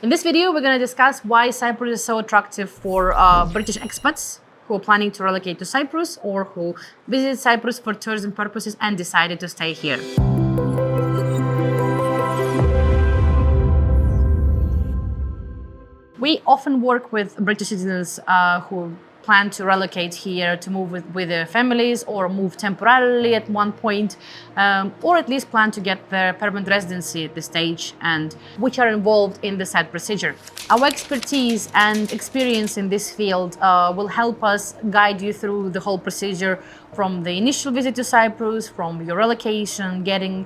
In this video, we're going to discuss why Cyprus is so attractive for British expats who are planning to relocate to Cyprus or who visit Cyprus for tourism purposes and decided to stay here. We often work with British citizens who plan to relocate here to move with their families or move temporarily at one point, or at least plan to get their permanent residency at this stage, and which are involved in the said procedure. Our expertise and experience in this field will help us guide you through the whole procedure, from the initial visit to Cyprus, from your relocation, getting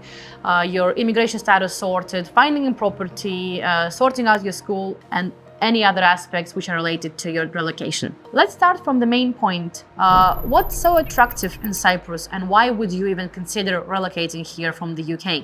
your immigration status sorted, finding a property, sorting out your school, and any other aspects which are related to your relocation. Let's start from the main point. What's so attractive in Cyprus, and why would you even consider relocating here from the UK?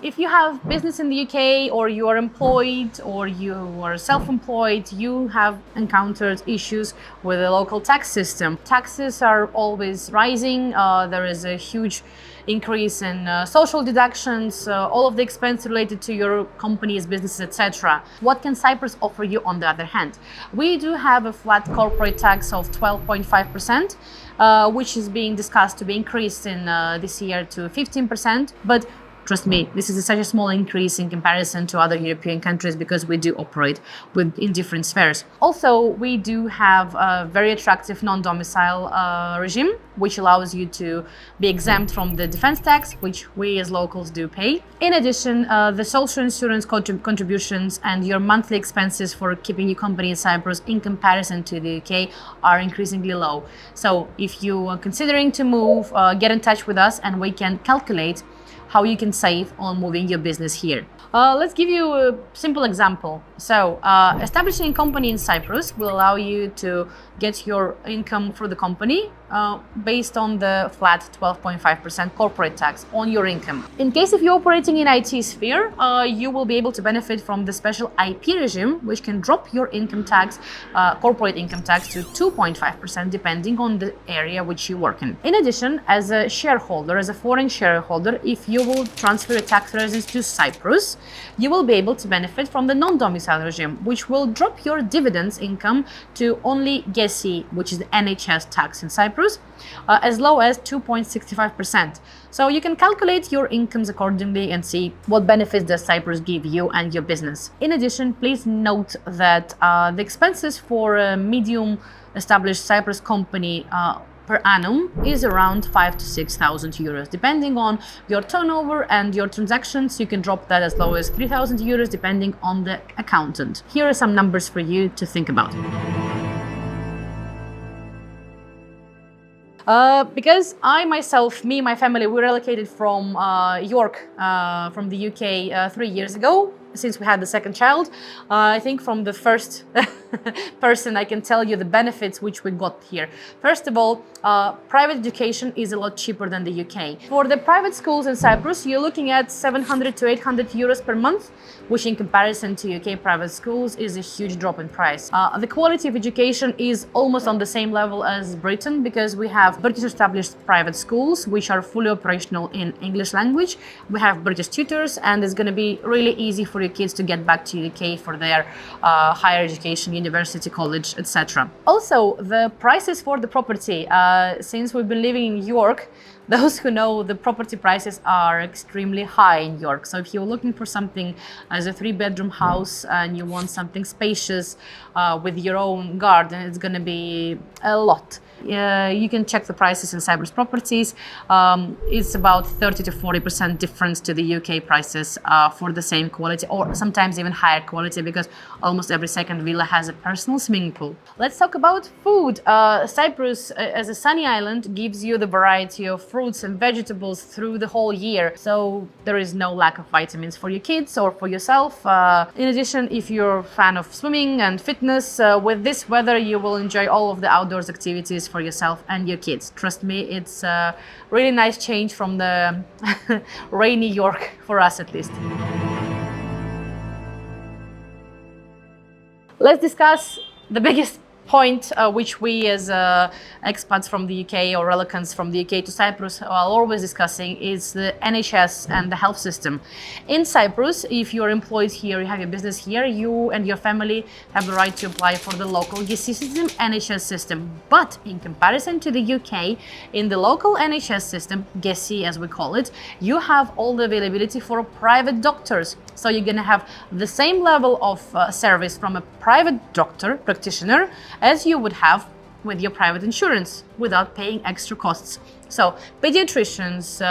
If you have business in the UK, or you are employed, or you are self-employed, you have encountered issues with the local tax system. Taxes are always rising. There is a huge increase in social deductions, all of the expense related to your company's business, etc. What can Cyprus offer you on the other hand? We do have a flat corporate tax of 12.5%, which is being discussed to be increased in this year to 15%, but trust me, this is such a small increase in comparison to other European countries because we do operate in different spheres. Also, we do have a very attractive non-domicile regime, which allows you to be exempt from the defense tax, which we as locals do pay. In addition, the social insurance contributions and your monthly expenses for keeping your company in Cyprus in comparison to the UK are increasingly low. So if you are considering to move, get in touch with us and we can calculate how you can save on moving your business here. Let's give you a simple example. So, establishing a company in Cyprus will allow you to get your income for the company based on the flat 12.5% corporate tax on your income. In case if you're operating in IT sphere, you will be able to benefit from the special IP regime, which can drop your income tax, corporate income tax, to 2.5% depending on the area which you work in. In addition, as a shareholder, as a foreign shareholder, if you will transfer your tax residence to Cyprus, you will be able to benefit from the non-domicile regime, which will drop your dividends income to only GESI, which is the NHS tax in Cyprus, as low as 2.65%. So you can calculate your incomes accordingly and see what benefits does Cyprus give you and your business. In addition, please note that the expenses for a medium established Cyprus company per annum is around 5,000 to 6,000 euros. Depending on your turnover and your transactions, you can drop that as low as 3,000 euros depending on the accountant. Here are some numbers for you to think about. Because I myself, my family, we relocated from York, from the UK 3 years ago, since we had the second child. I think from the first person I can tell you the benefits which we got here. First of all, private education is a lot cheaper than the UK. For the private schools in Cyprus, you're looking at 700 to 800 euros per month, which in comparison to UK private schools is a huge drop in price. The quality of education is almost on the same level as Britain, because we have British established private schools which are fully operational in English language. We have British tutors, and it's going to be really easy for your kids to get back to UK for their higher education, university, college, etc. Also, the prices for the property, since we've been living in York, those who know, the property prices are extremely high in York. So if you're looking for something as a 3-bedroom house and you want something spacious with your own garden, it's going to be a lot. You can check the prices in Cyprus properties. It's about 30 to 40% difference to the UK prices for the same quality, or sometimes even higher quality, because almost every second villa has a personal swimming pool. Let's talk about food. Cyprus, as a sunny island, gives you the variety of fruits and vegetables through the whole year, so there is no lack of vitamins for your kids or for yourself. In addition, if you're a fan of swimming and fitness, with this weather you will enjoy all of the outdoors activities for yourself and your kids. Trust me, it's a really nice change from the rainy York, for us at least. Let's discuss the biggest point which we as expats from the UK or relocants from the UK to Cyprus are always discussing is the NHS and the health system. In Cyprus, if you're employed here, you have your business here, you and your family have the right to apply for the local GC system, NHS system. But in comparison to the UK, in the local NHS system, GC as we call it, you have all the availability for private doctors. So you're going to have the same level of service from a private doctor, practitioner, as you would have with your private insurance without paying extra costs. So pediatricians,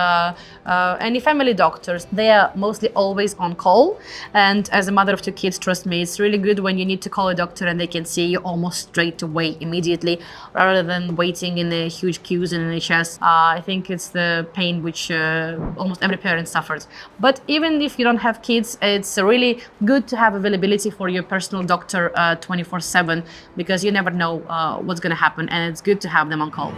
any family doctors, they are mostly always on call. And as a mother of two kids, trust me, it's really good when you need to call a doctor and they can see you almost straight away, immediately, rather than waiting in the huge queues in NHS. I think it's the pain which almost every parent suffers. But even if you don't have kids, it's really good to have availability for your personal doctor 24/7, because you never know what's going to happen, and it's good to have them on call.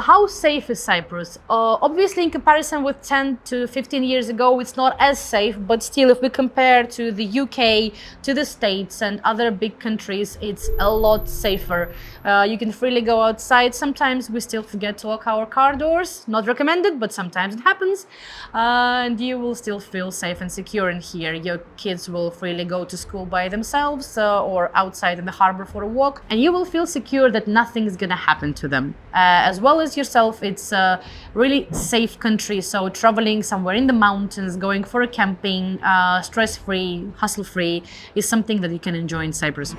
How safe is Cyprus? Obviously, in comparison with 10 to 15 years ago, it's not as safe, but still, if we compare to the UK, to the States and other big countries, it's a lot safer. You can freely go outside. Sometimes we still forget to lock our car doors. Not recommended, but sometimes it happens. And you will still feel safe and secure in here. Your kids will freely go to school by themselves or outside in the harbor for a walk, and you will feel secure that nothing is going to happen to them. As well as yourself, it's a really safe country. So traveling somewhere in the mountains, going for a camping, stress-free, hustle-free, is something that you can enjoy in Cyprus.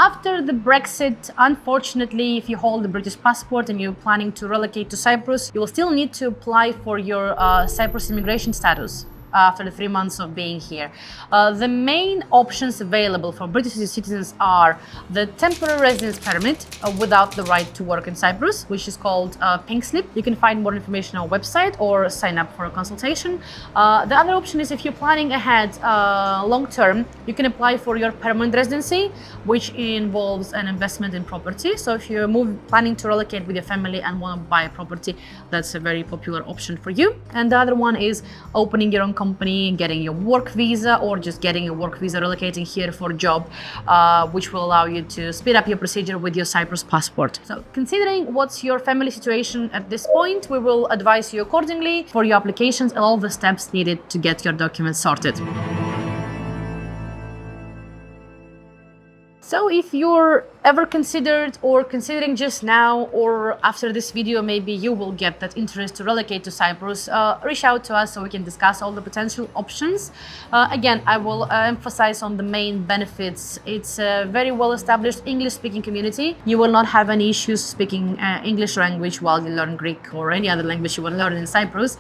After the Brexit, unfortunately, if you hold a British passport and you're planning to relocate to Cyprus, you will still need to apply for your Cyprus immigration status after the 3 months of being here. The main options available for British citizens are the temporary residence permit without the right to work in Cyprus, which is called pink slip. You can find more information on our website or sign up for a consultation. The other option is if you're planning ahead long term, you can apply for your permanent residency, which involves an investment in property. So if you're planning to relocate with your family and want to buy a property, that's a very popular option for you. And the other one is opening your own company, getting your work visa, or just getting a work visa, relocating here for a job, which will allow you to speed up your procedure with your Cyprus passport. So considering what's your family situation at this point, we will advise you accordingly for your applications and all the steps needed to get your documents sorted. So if you're ever considered or considering just now or after this video, maybe you will get that interest to relocate to Cyprus, reach out to us so we can discuss all the potential options. Again, I will emphasize on the main benefits. It's a very well-established English-speaking community. You will not have any issues speaking English language while you learn Greek or any other language you want to learn in Cyprus.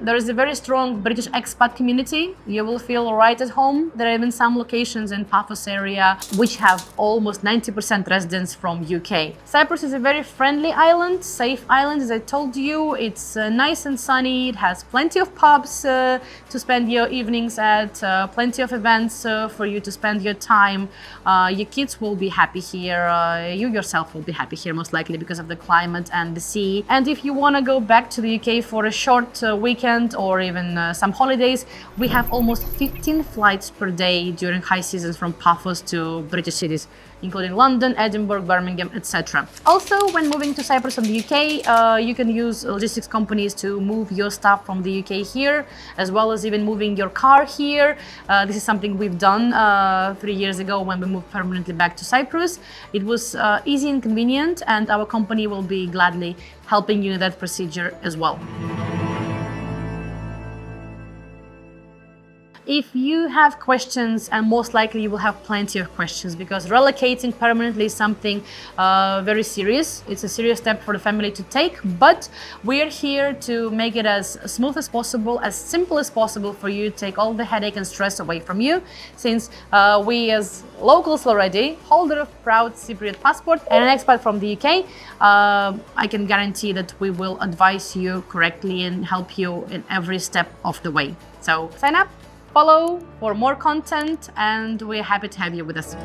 There is a very strong British expat community. You will feel right at home. There are even some locations in Paphos area which have almost 90% residents from UK. Cyprus is a very friendly island, safe island, as I told you. It's nice and sunny. It has plenty of pubs to spend your evenings at, plenty of events for you to spend your time. Your kids will be happy here. You yourself will be happy here, most likely, because of the climate and the sea. And if you want to go back to the UK for a short weekend or even some holidays, we have almost 15 flights per day during high seasons from Paphos to British cities, including London, Edinburgh, Birmingham, etc. Also, when moving to Cyprus from the UK, you can use logistics companies to move your stuff from the UK here, as well as even moving your car here. This is something we've done 3 years ago when we moved permanently back to Cyprus. It was easy and convenient, and our company will be gladly helping you in that procedure as well. If you have questions, and most likely you will have plenty of questions, because relocating permanently is something very serious. It's a serious step for the family to take, but we're here to make it as smooth as possible, as simple as possible for you to take all the headache and stress away from you, since we as locals already, holder of proud Cypriot passport and an expat from the UK, I can guarantee that we will advise you correctly and help you in every step of the way. So sign up, follow for more content, and we're happy to have you with us.